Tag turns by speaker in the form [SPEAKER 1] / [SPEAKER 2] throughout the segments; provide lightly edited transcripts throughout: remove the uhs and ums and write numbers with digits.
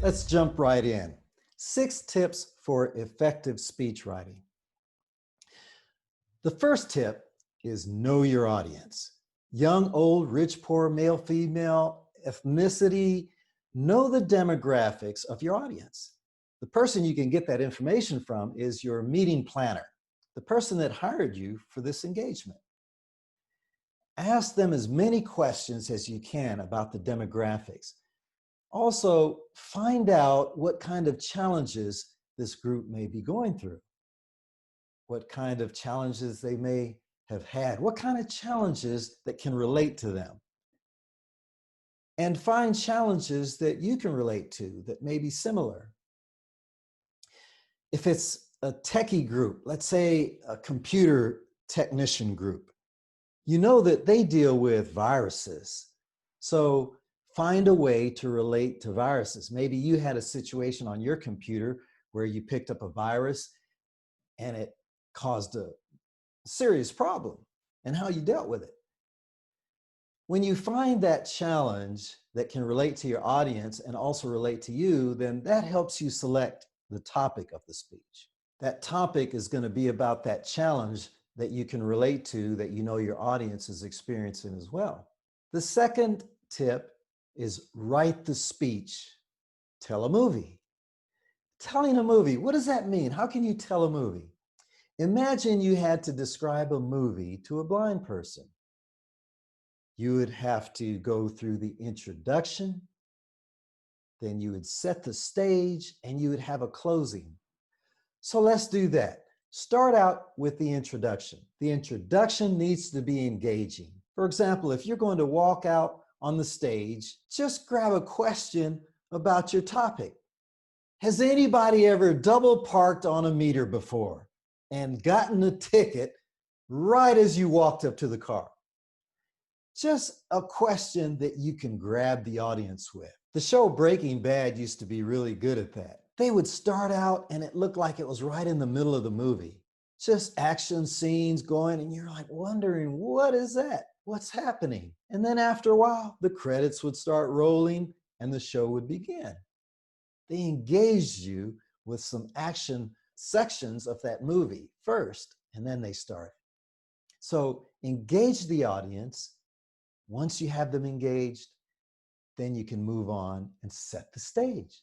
[SPEAKER 1] Let's jump right in. 6 tips for effective speech writing. The first tip is know your audience. Young, old, rich, poor, male, female, ethnicity. Know the demographics of your audience. The person you can get that information from is your meeting planner, the person that hired you for this engagement. Ask them as many questions as you can about the demographics. Also, find out what kind of challenges this group may be going through, what kind of challenges they may have had, what kind of challenges that can relate to them. And find challenges that you can relate to that may be similar. If it's a techie group, let's say a computer technician group, you know that they deal with viruses. So find a way to relate to viruses. Maybe you had a situation on your computer where you picked up a virus and it caused a serious problem, and how you dealt with it. When you find that challenge that can relate to your audience and also relate to you, then that helps you select the topic of the speech. That topic is going to be about that challenge that you can relate to, that you know your audience is experiencing as well. The second tip is write the speech, tell a movie. Telling a movie, what does that mean? How can you tell a movie? Imagine you had to describe a movie to a blind person. You would have to go through the introduction, then you would set the stage, and you would have a closing. So let's do that. Start out with the introduction. The introduction needs to be engaging. For example, if you're going to walk out on the stage, just grab a question about your topic. Has anybody ever double parked on a meter before and gotten a ticket right as you walked up to the car? Just a question that you can grab the audience with. The show Breaking Bad used to be really good at that. They would start out and it looked like it was right in the middle of the movie. Just action scenes going and you're like wondering, what is that? What's happening? And then after a while, the credits would start rolling and the show would begin. They engaged you with some action sections of that movie first, and then they start. So engage the audience. Once you have them engaged, then you can move on and set the stage.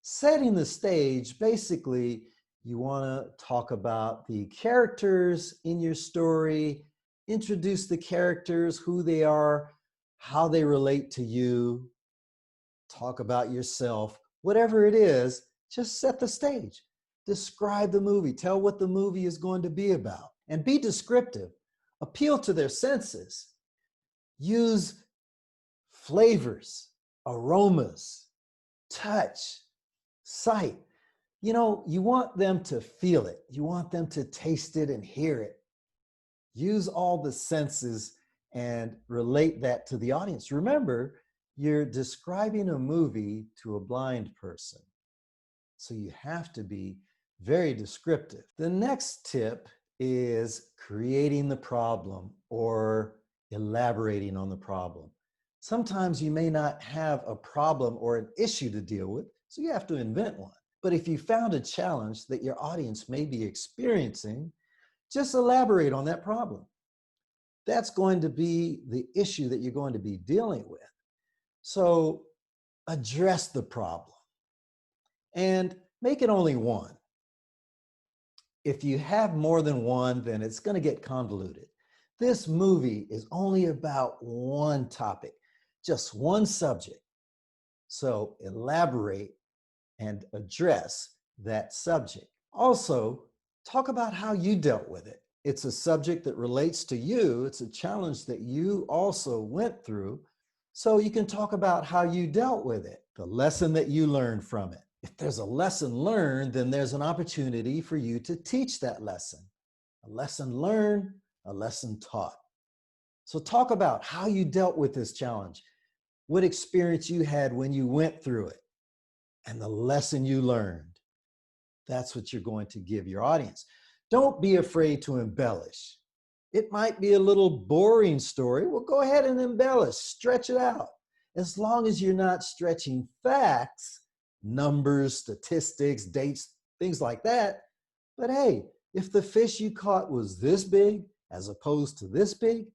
[SPEAKER 1] Setting the stage, basically, you want to talk about the characters in your story, introduce the characters, who they are, how they relate to you, talk about yourself. Whatever it is, just set the stage. Describe the movie. Tell what the movie is going to be about. And be descriptive. Appeal to their senses. Use flavors, aromas, touch, sight. You know, you want them to feel it. You want them to taste it and hear it. Use all the senses and relate that to the audience. Remember, you're describing a movie to a blind person. So you have to be very descriptive. The next tip is creating the problem or elaborating on the problem. Sometimes you may not have a problem or an issue to deal with, so you have to invent one. But if you found a challenge that your audience may be experiencing, just elaborate on that problem. That's going to be the issue that you're going to be dealing with. So address the problem and make it only one. If you have more than one, then it's going to get convoluted. This movie is only about one topic, just one subject. So elaborate and address that subject. Also, talk about how you dealt with it. It's a subject that relates to you. It's a challenge that you also went through. So you can talk about how you dealt with it, the lesson that you learned from it. If there's a lesson learned, then there's an opportunity for you to teach that lesson. A lesson learned, a lesson taught. So talk about how you dealt with this challenge, what experience you had when you went through it, and the lesson you learned. That's what you're going to give your audience. Don't be afraid to embellish. It might be a little boring story. Well, go ahead and embellish, stretch it out. As long as you're not stretching facts, numbers, statistics, dates, things like that. But hey, if the fish you caught was this big as opposed to this big,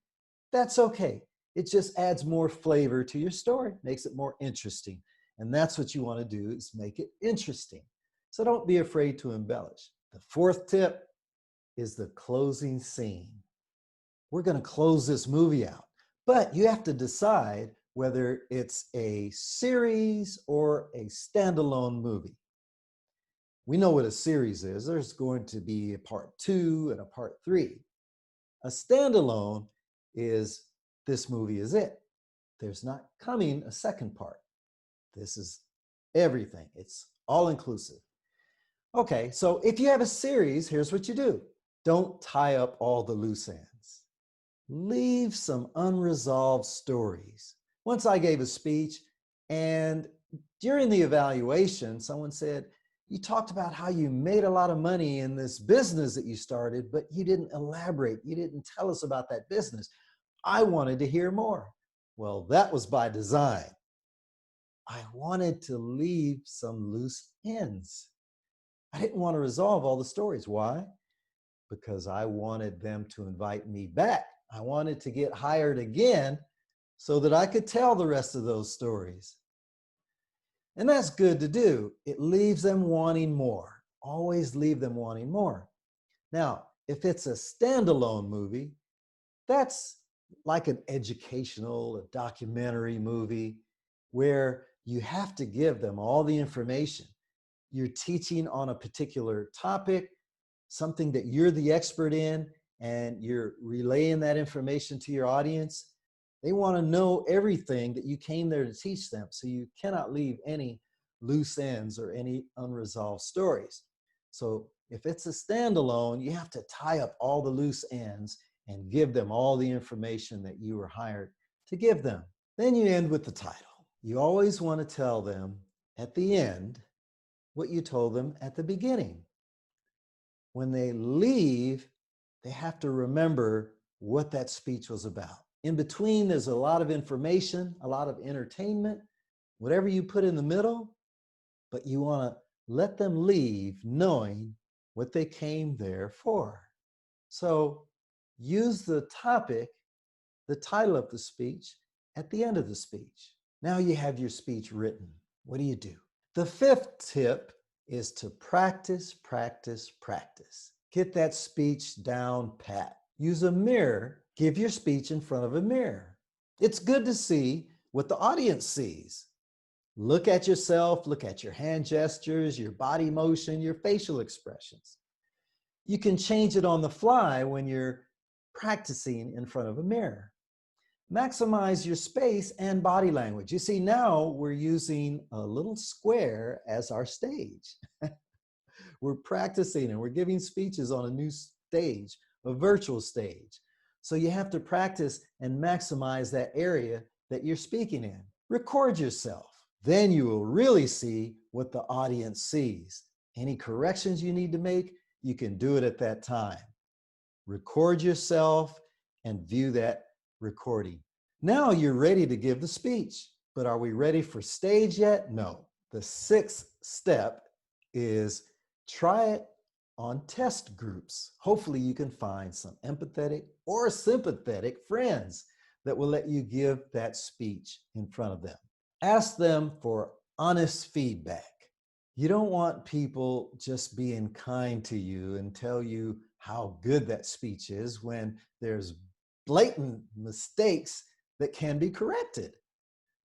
[SPEAKER 1] that's okay. It just adds more flavor to your story, makes it more interesting. And that's what you want to do, is make it interesting. So don't be afraid to embellish. The fourth tip is the closing scene. We're going to close this movie out, but you have to decide whether it's a series or a standalone movie. We know what a series is. There's going to be a part 2 and a part 3. A standalone is, this movie is it. There's not coming a second part. This is everything. It's all inclusive. Okay, so if you have a series, here's what you do. Don't tie up all the loose ends. Leave some unresolved stories. Once I gave a speech, and during the evaluation, someone said, you talked about how you made a lot of money in this business that you started, but you didn't elaborate. You didn't tell us about that business. I wanted to hear more. Well, that was by design. I wanted to leave some loose ends. I didn't want to resolve all the stories. Why? Because I wanted them to invite me back. I wanted to get hired again so that I could tell the rest of those stories. And that's good to do. It leaves them wanting more. Always leave them wanting more. Now, if it's a standalone movie, that's like an educational, a documentary movie where you have to give them all the information. You're teaching on a particular topic, something that you're the expert in, and you're relaying that information to your audience. They want to know everything that you came there to teach them, so you cannot leave any loose ends or any unresolved stories. So if it's a standalone, you have to tie up all the loose ends and give them all the information that you were hired to give them. Then you end with the title. You always want to tell them at the end what you told them at the beginning. When they leave, they have to remember what that speech was about. In between, there's a lot of information, a lot of entertainment, whatever you put in the middle, but you want to let them leave knowing what they came there for. So use the topic, the title of the speech, at the end of the speech. Now you have your speech written. What do you do? The fifth tip is to practice, practice, practice. Get that speech down pat. Use a mirror. Give your speech in front of a mirror. It's good to see what the audience sees. Look at yourself, look at your hand gestures, your body motion, your facial expressions. You can change it on the fly when you're practicing in front of a mirror. Maximize your space and body language. You see, now we're using a little square as our stage. We're practicing and we're giving speeches on a new stage, a virtual stage. So you have to practice and maximize that area that you're speaking in. Record yourself. Then you will really see what the audience sees. Any corrections you need to make, you can do it at that time. Record yourself and view that recording. Now you're ready to give the speech, but are we ready for stage yet? No. The sixth step is try it on test groups. Hopefully you can find some empathetic or sympathetic friends that will let you give that speech in front of them. Ask them for honest feedback. You don't want people just being kind to you and tell you how good that speech is when there's blatant mistakes that can be corrected.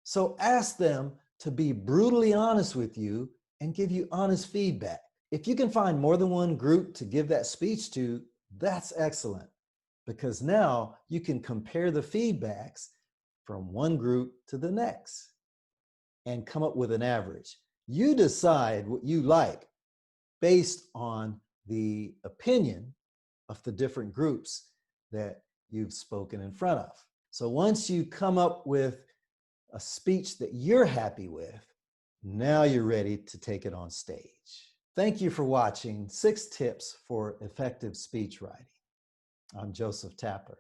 [SPEAKER 1] So ask them to be brutally honest with you and give you honest feedback. If you can find more than one group to give that speech to, that's excellent, because now you can compare the feedbacks from one group to the next and come up with an average. You decide what you like based on the opinion of the different groups that you've spoken in front of. So once you come up with a speech that you're happy with, now you're ready to take it on stage. Thank you for watching 6 Tips for Effective Speech Writing. I'm Joseph Tapper.